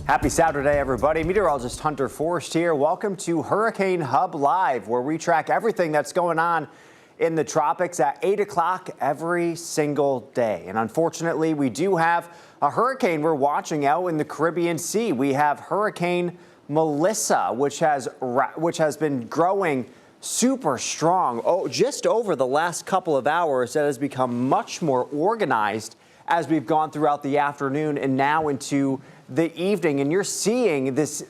Happy Saturday, everybody. Meteorologist Hunter Forrest here. Welcome to Hurricane Hub Live, where we track everything that's going on in the tropics at 8 o'clock every single day. And unfortunately, we do have a hurricane we're watching out in the Caribbean Sea. We have Hurricane Melissa, which has been growing super strong. Just over the last couple of hours, that has become much more organized as we've gone throughout the afternoon and now into the evening. And you're seeing this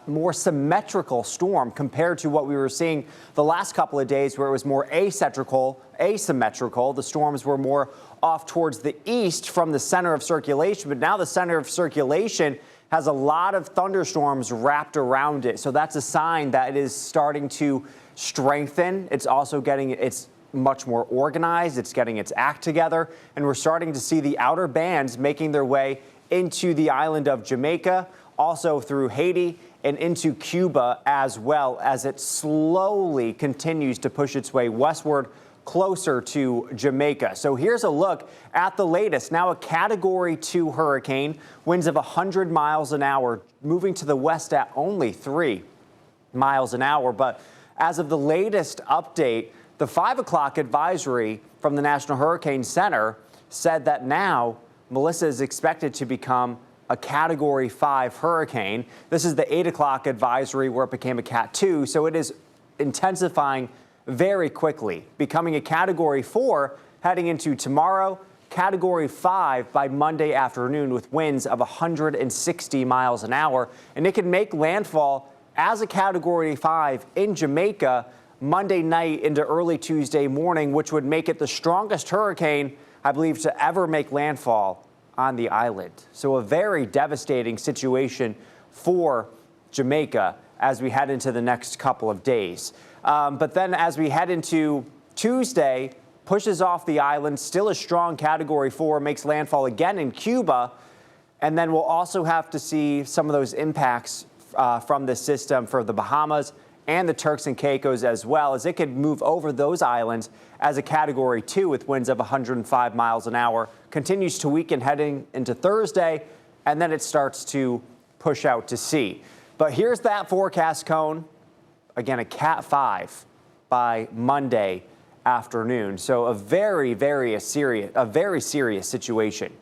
more symmetrical storm compared to what we were seeing the last couple of days, where it was more asymmetrical. The storms were more off towards the east from the center of circulation, but now the center of circulation has a lot of thunderstorms wrapped around it. So that's a sign that it is starting to strengthen. It's also it's much more organized. It's getting its act together, and we're starting to see the outer bands making their way into the island of Jamaica, also through Haiti and into Cuba, as well as it slowly continues to push its way westward closer to Jamaica. So here's a look at the latest. Now a Category 2 hurricane, winds of 100 miles an hour, moving to the west at only 3 miles an hour. But as of the latest update, the 5 o'clock advisory from the National Hurricane Center said that now Melissa is expected to become a Category 5 hurricane. This is the 8 o'clock advisory where it became a Cat 2, so it is intensifying very quickly, becoming a Category 4 heading into tomorrow, Category 5 by Monday afternoon with winds of 160 miles an hour. And it can make landfall as a Category 5 in Jamaica Monday night into early Tuesday morning, which would make it the strongest hurricane, I believe, to ever make landfall on the island. So a very devastating situation for Jamaica as we head into the next couple of days. But then as we head into Tuesday, pushes off the island, still a strong Category 4, makes landfall again in Cuba. And then we'll also have to see some of those impacts from the system for the Bahamas and the Turks and Caicos, as well as it could move over those islands as a Category 2 with winds of 105 miles an hour. Continues to weaken heading into Thursday, and then it starts to push out to sea. But here's that forecast cone. Again, a Cat 5 by Monday afternoon. So a very serious situation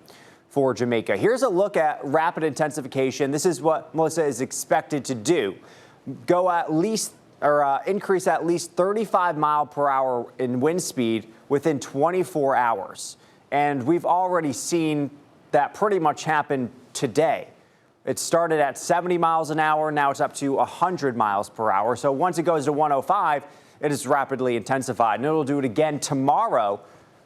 for Jamaica. Here's a look at rapid intensification. This is what Melissa is expected to do. Go at least increase at least 35 mile per hour in wind speed within 24 hours. And we've already seen that pretty much happen today. It started at 70 miles an hour. Now it's up to 100 miles per hour. So once it goes to 105, it is rapidly intensified. And it'll do it again tomorrow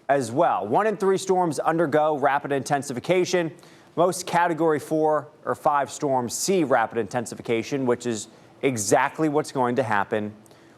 as well. 1 in 3 storms undergo rapid intensification. Most Category 4 or 5 storms see rapid intensification, which is exactly what's going to happen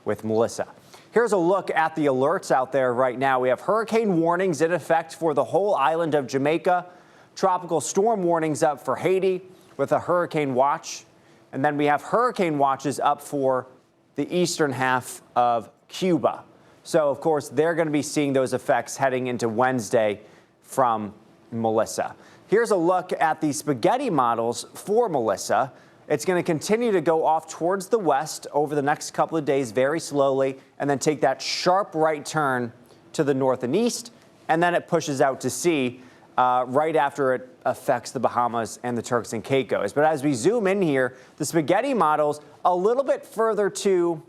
with Melissa. Here's a look at the alerts out there right now. We have hurricane warnings in effect for the whole island of Jamaica, tropical storm warnings up for Haiti with a hurricane watch, and then we have hurricane watches up for the eastern half of Cuba. So, of course, they're going to be seeing those effects heading into Wednesday from Melissa. Here's a look at the spaghetti models for Melissa. It's going to continue to go off towards the west over the next couple of days very slowly, and then take that sharp right turn to the north and east, and then it pushes out to sea right after it affects the Bahamas and the Turks and Caicos. But as we zoom in here, the spaghetti model's a little bit further to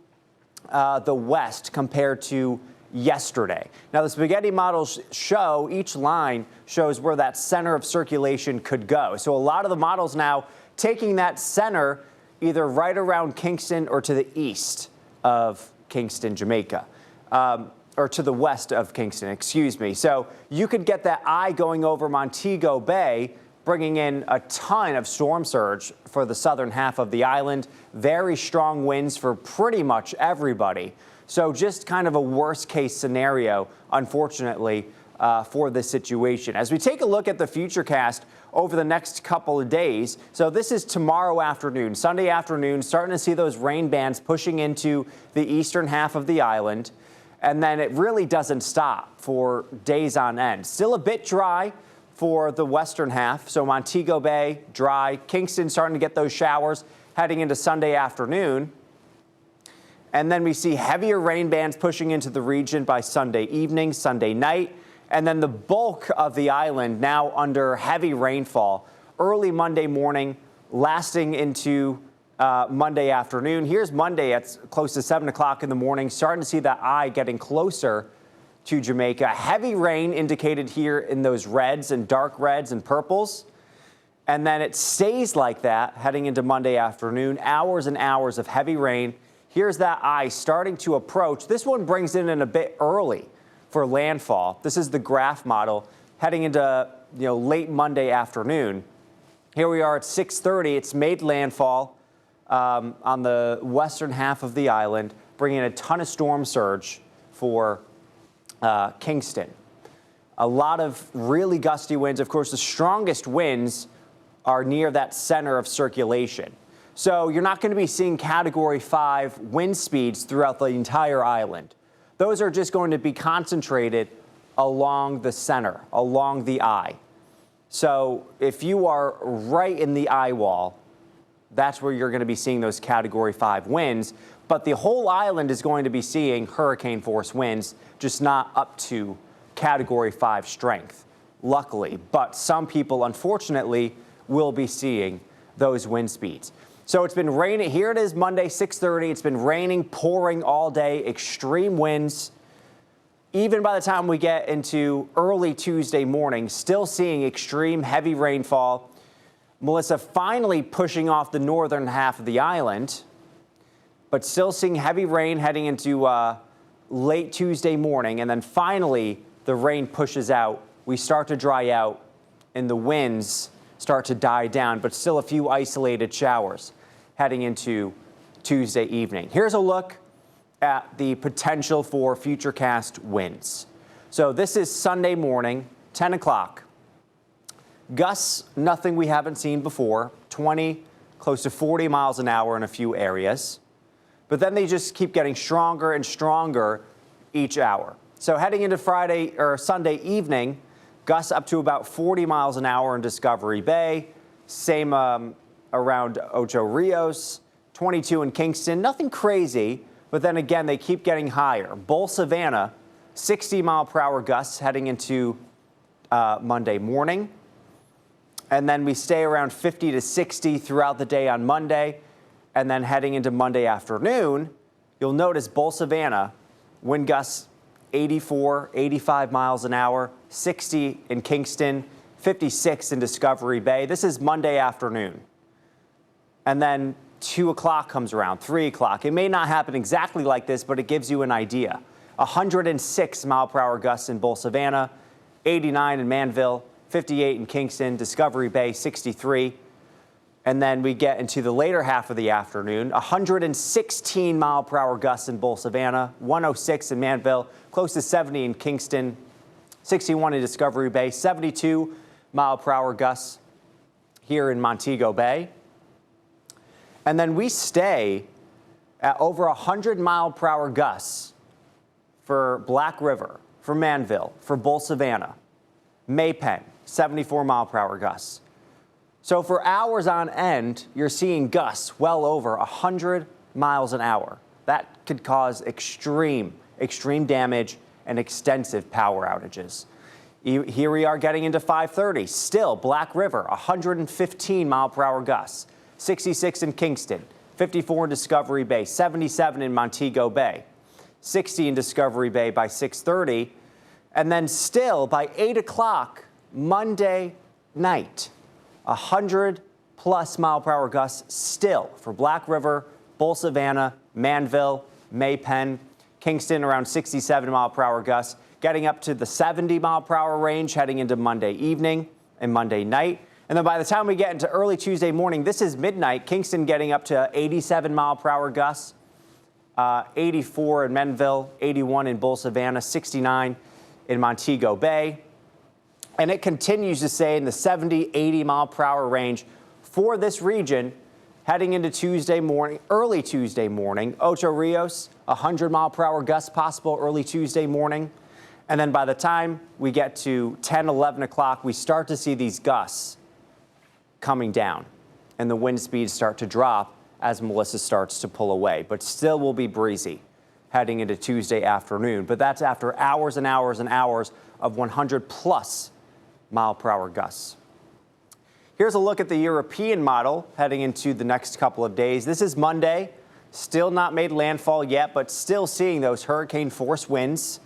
the west compared to yesterday. Now, the spaghetti models show, each line shows where that center of circulation could go. So a lot of the models now taking that center either right around Kingston or to the east of Kingston, Jamaica, or to the west of Kingston, excuse me. So you could get that eye going over Montego Bay, bringing in a ton of storm surge for the southern half of the island. Very strong winds for pretty much everybody. So just kind of a worst case scenario, unfortunately, for this situation. As we take a look at the futurecast over the next couple of days, so this is tomorrow afternoon, Sunday afternoon, starting to see those rain bands pushing into the eastern half of the island. And then it really doesn't stop for days on end. Still a bit dry, for the western half. So Montego Bay, dry. Kingston starting to get those showers heading into Sunday afternoon. And then we see heavier rain bands pushing into the region by Sunday evening, Sunday night. And then the bulk of the island now under heavy rainfall early Monday morning, lasting into Monday afternoon. Here's Monday at close to 7 o'clock in the morning, starting to see that eye getting closer to Jamaica. Heavy rain indicated here in those reds and dark reds and purples. And then it stays like that heading into Monday afternoon. Hours and hours of heavy rain. Here's that eye starting to approach. This one brings in a bit early for landfall. This is the graph model heading into late Monday afternoon. Here we are at 6:30. It's made landfall on the western half of the island, bringing a ton of storm surge for Kingston. A lot of really gusty winds. Of course, the strongest winds are near that center of circulation. So you're not going to be seeing Category 5 wind speeds throughout the entire island. Those are just going to be concentrated along the center, along the eye. So if you are right in the eye wall, that's where you're going to be seeing those Category 5 winds. But the whole island is going to be seeing hurricane force winds, just not up to Category 5 strength, luckily. But some people, unfortunately, will be seeing those wind speeds. So it's been raining. Here it is Monday, 6:30. It's been raining, pouring all day, extreme winds. Even by the time we get into early Tuesday morning, still seeing extreme heavy rainfall. Melissa finally pushing off the northern half of the island, but still seeing heavy rain heading into late Tuesday morning. And then finally, the rain pushes out. We start to dry out and the winds start to die down, but still a few isolated showers heading into Tuesday evening. Here's a look at the potential for futurecast winds. So this is Sunday morning, 10 o'clock. Gusts, nothing we haven't seen before, 20, close to 40 miles an hour in a few areas. But then they just keep getting stronger and stronger each hour. So heading into Friday or Sunday evening, gusts up to about 40 miles an hour in Discovery Bay. Same around Ocho Rios, 22 in Kingston. Nothing crazy, but then again, they keep getting higher. Bull Savannah, 60-mile-per-hour gusts heading into Monday morning. And then we stay around 50 to 60 throughout the day on Monday. And then heading into Monday afternoon, you'll notice Bull Savannah, wind gusts 84, 85 miles an hour, 60 in Kingston, 56 in Discovery Bay. This is Monday afternoon. And then 2 o'clock comes around, 3 o'clock. It may not happen exactly like this, but it gives you an idea. 106 mile-per-hour gusts in Bull Savannah, 89 in Manville, 58 in Kingston, Discovery Bay, 63. And then we get into the later half of the afternoon, 116 mile-per-hour gusts in Bull Savannah, 106 in Manville, close to 70 in Kingston, 61 in Discovery Bay, 72 mile-per-hour gusts here in Montego Bay. And then we stay at over 100 mile-per-hour gusts for Black River, for Manville, for Bull Savannah, Maypen, 74 mile-per-hour gusts. So for hours on end, you're seeing gusts well over 100 miles an hour. That could cause extreme damage and extensive power outages. Here we are getting into 5:30. Still, Black River, 115 mile-per-hour gusts. 66 in Kingston, 54 in Discovery Bay, 77 in Montego Bay, 60 in Discovery Bay by 6:30. And then still, by 8 o'clock Monday night, 100-plus mile-per-hour gusts still for Black River, Bull Savannah, Manville, Maypen, Kingston around 67 mile-per-hour gusts, getting up to the 70 mile-per-hour range heading into Monday evening and Monday night. And then by the time we get into early Tuesday morning, this is midnight, Kingston getting up to 87 mile-per-hour gusts, 84 in Menville, 81 in Bull Savannah, 69 in Montego Bay. And it continues to stay in the 70, 80 mile-per-hour range for this region heading into Tuesday morning, early Tuesday morning. Ocho Rios, 100 mile-per-hour gusts possible early Tuesday morning. And then by the time we get to 10, 11 o'clock, we start to see these gusts coming down and the wind speeds start to drop as Melissa starts to pull away, but still will be breezy heading into Tuesday afternoon. But that's after hours and hours and hours of 100+ mile per hour gusts. Here's a look at the European model heading into the next couple of days. This is Monday, still not made landfall yet, but still seeing those hurricane force winds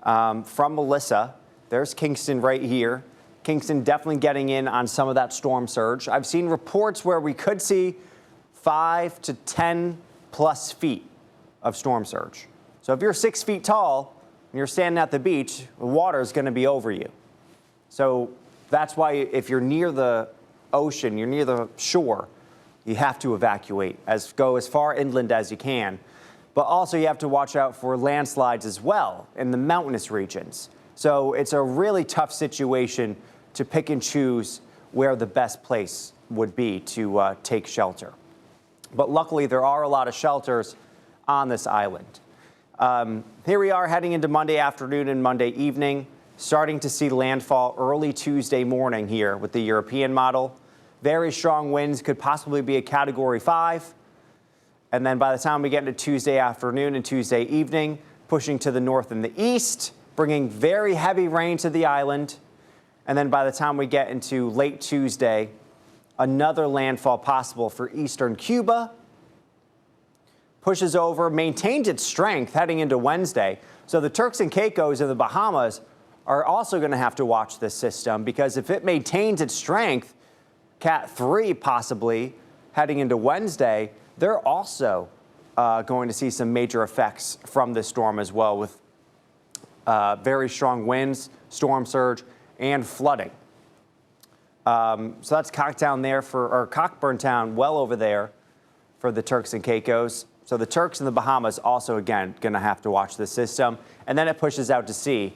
from Melissa. There's Kingston right here. Kingston definitely getting in on some of that storm surge. I've seen reports where we could see 5 to 10+ feet of storm surge. So if you're 6 feet tall and you're standing at the beach, the water is going to be over you. So that's why if you're near the ocean, you're near the shore, you have to evacuate, go as far inland as you can. But also you have to watch out for landslides as well in the mountainous regions. So it's a really tough situation to pick and choose where the best place would be to take shelter. But luckily there are a lot of shelters on this island. Here we are heading into Monday afternoon and Monday evening, starting to see landfall early Tuesday morning here with the European model. Very strong winds, could possibly be a Category 5. And then by the time we get into Tuesday afternoon and Tuesday evening, pushing to the north and the east, bringing very heavy rain to the island. And then by the time we get into late Tuesday, another landfall possible for eastern Cuba. Pushes over, maintains its strength heading into Wednesday. So the Turks and Caicos in the Bahamas are also going to have to watch this system, because if it maintains its strength, Cat 3 possibly heading into Wednesday, they're also going to see some major effects from this storm as well, with very strong winds, storm surge, and flooding. So that's Cockburn Town, well over there for the Turks and Caicos. So the Turks and the Bahamas also, again, going to have to watch this system. And then it pushes out to sea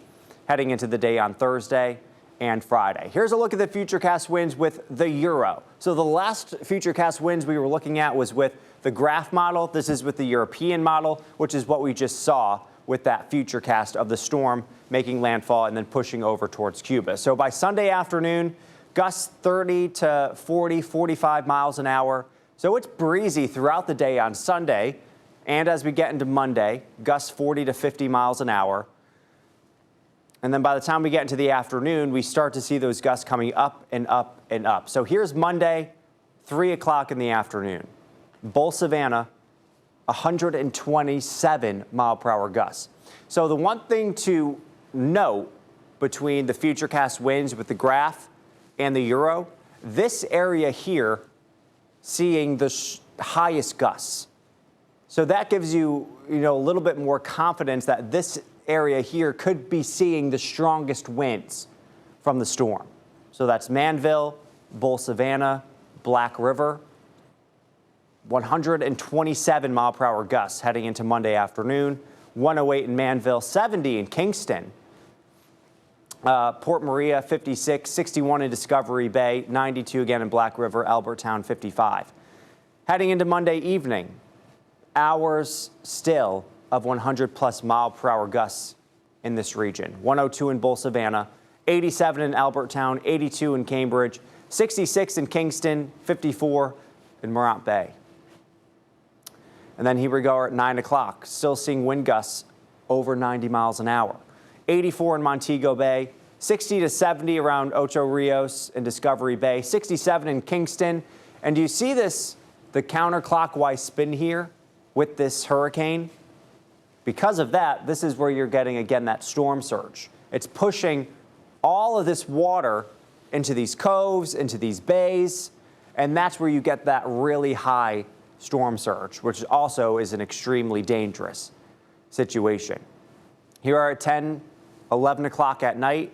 heading into the day on Thursday and Friday. Here's a look at the futurecast winds with the Euro. So the last futurecast winds we were looking at was with the graph model. This is with the European model, which is what we just saw with that futurecast of the storm making landfall and then pushing over towards Cuba. So by Sunday afternoon, gusts 30 to 40, 45 miles an hour. So it's breezy throughout the day on Sunday. And as we get into Monday, gusts 40 to 50 miles an hour. And then by the time we get into the afternoon, we start to see those gusts coming up and up and up. So here's Monday, 3 o'clock in the afternoon. Bull Savannah, 127 mile per hour gusts. So the one thing to note between the futurecast winds with the graph and the Euro, this area here seeing the highest gusts. So that gives you, a little bit more confidence that this area here could be seeing the strongest winds from the storm. So that's Manville, Bull Savannah, Black River. 127 mile per hour gusts heading into Monday afternoon. 108 in Manville, 70 in Kingston. Port Maria, 56, 61 in Discovery Bay, 92 again in Black River, Albertown, 55. Heading into Monday evening, hours still of 100+ mile per hour gusts in this region. 102 in Bull Savannah, 87 in Albertown, 82 in Cambridge, 66 in Kingston, 54 in Morant Bay. And then here we go at 9 o'clock, still seeing wind gusts over 90 miles an hour. 84 in Montego Bay, 60 to 70 around Ocho Rios and Discovery Bay, 67 in Kingston. And do you see this, the counterclockwise spin here with this hurricane? Because of that, this is where you're getting, again, that storm surge. It's pushing all of this water into these coves, into these bays, and that's where you get that really high storm surge, which also is an extremely dangerous situation. Here are at 10, 11 o'clock at night,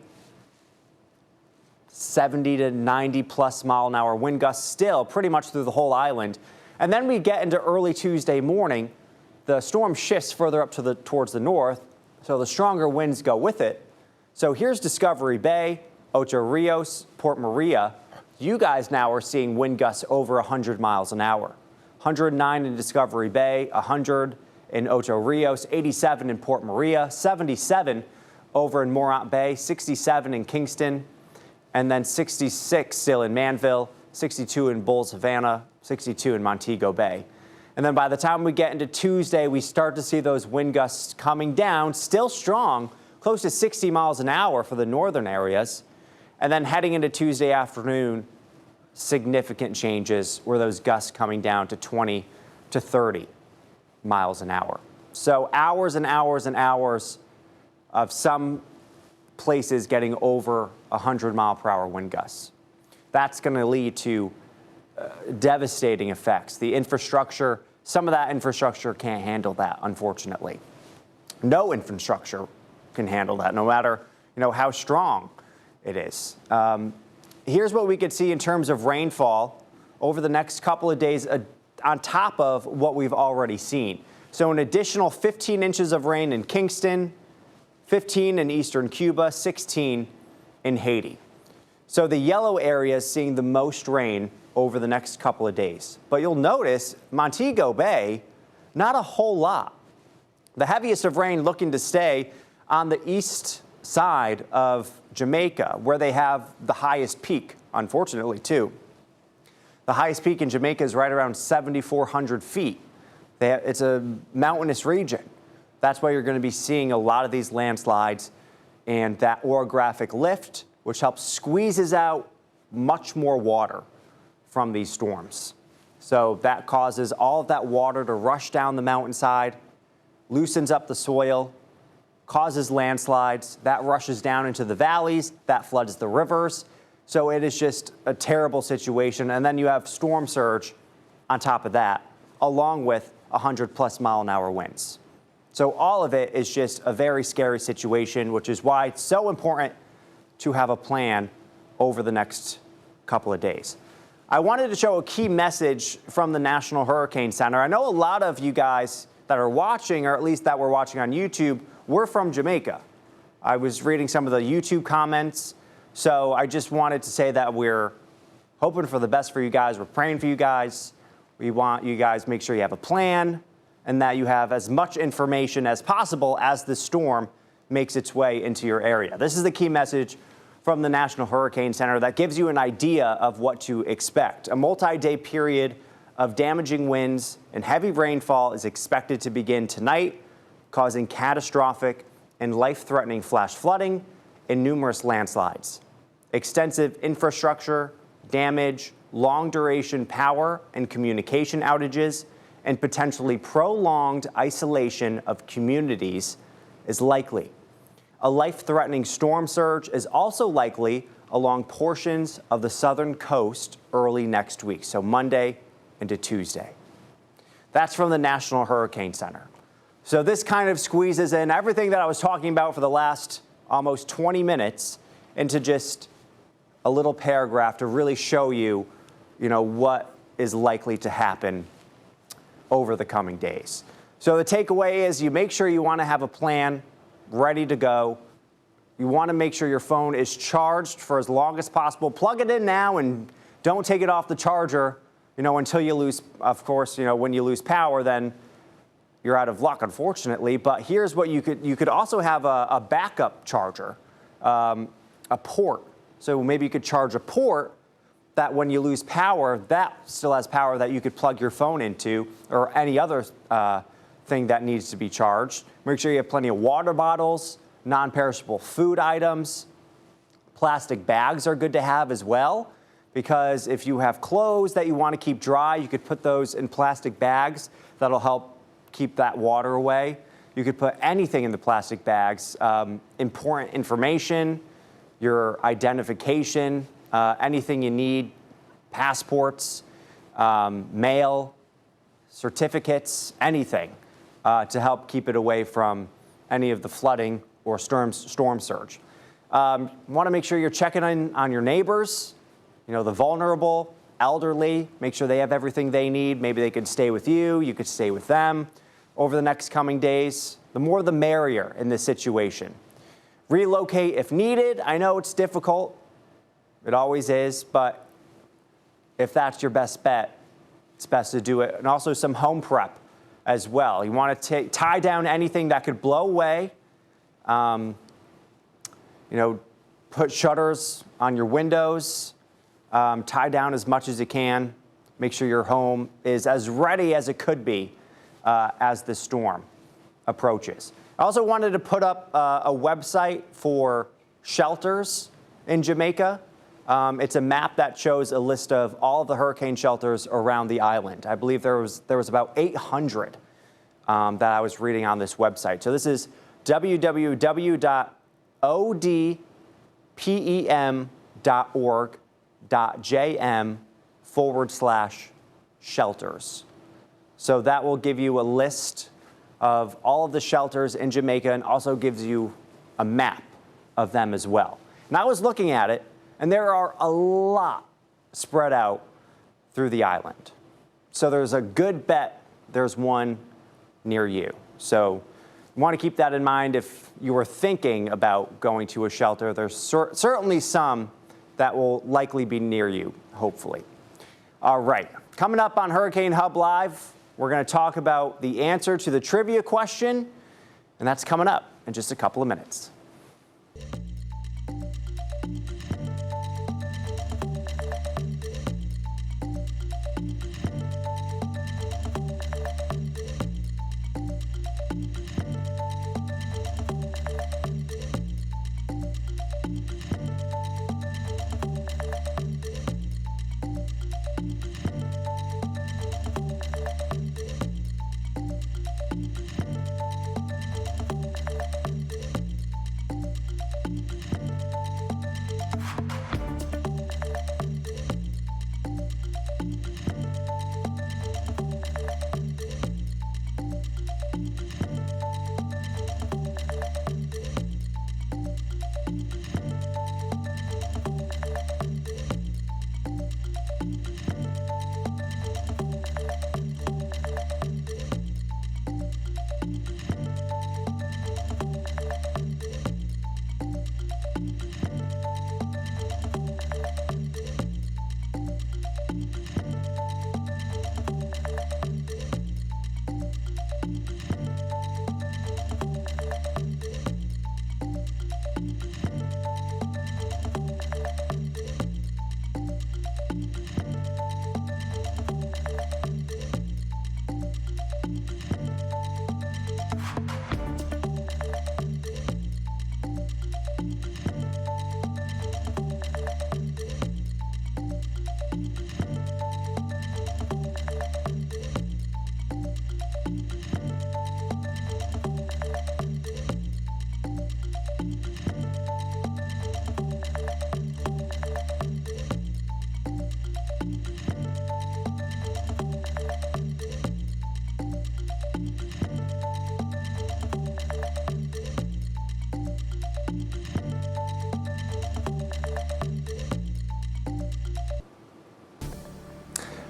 70 to 90+ mile an hour wind gusts still pretty much through the whole island. And then we get into early Tuesday morning. The storm shifts further up towards the north, so the stronger winds go with it. So here's Discovery Bay, Ocho Rios, Port Maria. You guys now are seeing wind gusts over 100 miles an hour. 109 in Discovery Bay, 100 in Ocho Rios, 87 in Port Maria, 77 over in Morant Bay, 67 in Kingston, and then 66 still in Manville, 62 in Bulls Havana, 62 in Montego Bay. And then by the time we get into Tuesday, we start to see those wind gusts coming down, still strong, close to 60 miles an hour for the northern areas. And then heading into Tuesday afternoon, significant changes where those gusts coming down to 20 to 30 miles an hour. So hours and hours and hours of some places getting over 100-mile-per-hour wind gusts. That's going to lead to devastating effects. The infrastructure, some of that infrastructure can't handle that, unfortunately. No infrastructure can handle that, no matter how strong it is. Here's what we could see in terms of rainfall over the next couple of days on top of what we've already seen. So an additional 15 inches of rain in Kingston, 15 in eastern Cuba, 16 in Haiti. So the yellow area is seeing the most rain over the next couple of days. But you'll notice Montego Bay, not a whole lot. The heaviest of rain looking to stay on the east side of Jamaica, where they have the highest peak, unfortunately, too. The highest peak in Jamaica is right around 7,400 feet. It's a mountainous region. That's why you're going to be seeing a lot of these landslides and that orographic lift, which helps squeezes out much more water from these storms. So that causes all of that water to rush down the mountainside, loosens up the soil, causes landslides. That rushes down into the valleys, that floods the rivers. So it is just a terrible situation. And then you have storm surge on top of that, along with 100+ mile-an-hour winds. So all of it is just a very scary situation, which is why it's so important to have a plan over the next couple of days. I wanted to show a key message from the National Hurricane Center. I know a lot of you guys that are watching, or at least that were watching on YouTube, were from Jamaica. I was reading some of the YouTube comments, so I just wanted to say that we're hoping for the best for you guys. We're praying for you guys. We want you guys to make sure you have a plan and that you have as much information as possible as the storm makes its way into your area. This is the key message from the National Hurricane Center that gives you an idea of what to expect. A multi-day period of damaging winds and heavy rainfall is expected to begin tonight, causing catastrophic and life-threatening flash flooding and numerous landslides. Extensive infrastructure damage, long-duration power and communication outages, and potentially prolonged isolation of communities is likely. A life-threatening storm surge is also likely along portions of the southern coast early next week, so Monday into Tuesday. That's from the National Hurricane Center. So this kind of squeezes in everything that I was talking about for the last almost 20 minutes into just a little paragraph to really show you, what is likely to happen over the coming days. So the takeaway is you make sure you want to have a plan ready to go. You want to make sure your phone is charged for as long as possible. Plug it in now and don't take it off the charger, until you lose, of course, when you lose power, then you're out of luck, unfortunately. But here's what you could also have a backup charger, a port. So maybe you could charge a port that when you lose power, that still has power that you could plug your phone into or any other thing that needs to be charged. Make sure you have plenty of water bottles, non-perishable food items. Plastic bags are good to have as well, because if you have clothes that you want to keep dry, you could put those in plastic bags. That'll help keep that water away. You could put anything in the plastic bags, important information, your identification, anything you need, passports, mail, certificates, anything to help keep it away from any of the flooding or storm surge. Want to make sure you're checking on your neighbors, the vulnerable, elderly, make sure they have everything they need. Maybe they could stay with you, you could stay with them over the next coming days. The more the merrier in this situation. Relocate if needed. I know it's difficult. It always is, but if that's your best bet, it's best to do it. And also some home prep as well. You want to tie down anything that could blow away. put shutters on your windows, tie down as much as you can. Make sure your home is as ready as it could be as the storm approaches. I also wanted to put up a website for shelters in Jamaica. It's a map that shows a list of all of the hurricane shelters around the island. I believe there was about 800 that I was reading on this website. So this is www.odpem.org.jm/shelters. So that will give you a list of all of the shelters in Jamaica and also gives you a map of them as well. And I was looking at it, and there are a lot spread out through the island. So there's a good bet there's one near you. So you want to keep that in mind if you are thinking about going to a shelter. There's certainly some that will likely be near you, hopefully. All right, coming up on Hurricane Hub Live, we're going to talk about the answer to the trivia question, and that's coming up in just a couple of minutes.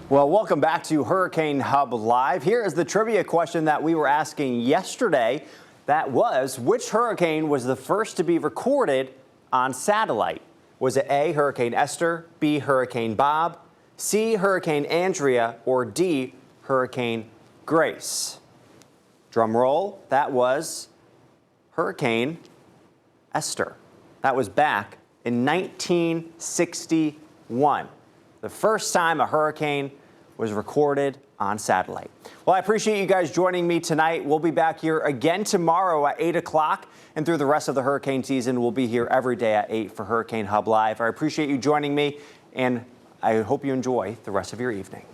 Well, welcome back to Hurricane Hub Live. Here is the trivia question that we were asking yesterday. That was, which hurricane was the first to be recorded on satellite? Was it A, Hurricane Esther, B, Hurricane Bob, C, Hurricane Andrea, or D, Hurricane Grace? Drum roll, that was Hurricane Esther. That was back in 1961. The first time a hurricane was recorded on satellite. Well, I appreciate you guys joining me tonight. We'll be back here again tomorrow at 8 o'clock, and through the rest of the hurricane season, we'll be here every day at 8 for Hurricane Hub Live. I appreciate you joining me, and I hope you enjoy the rest of your evening.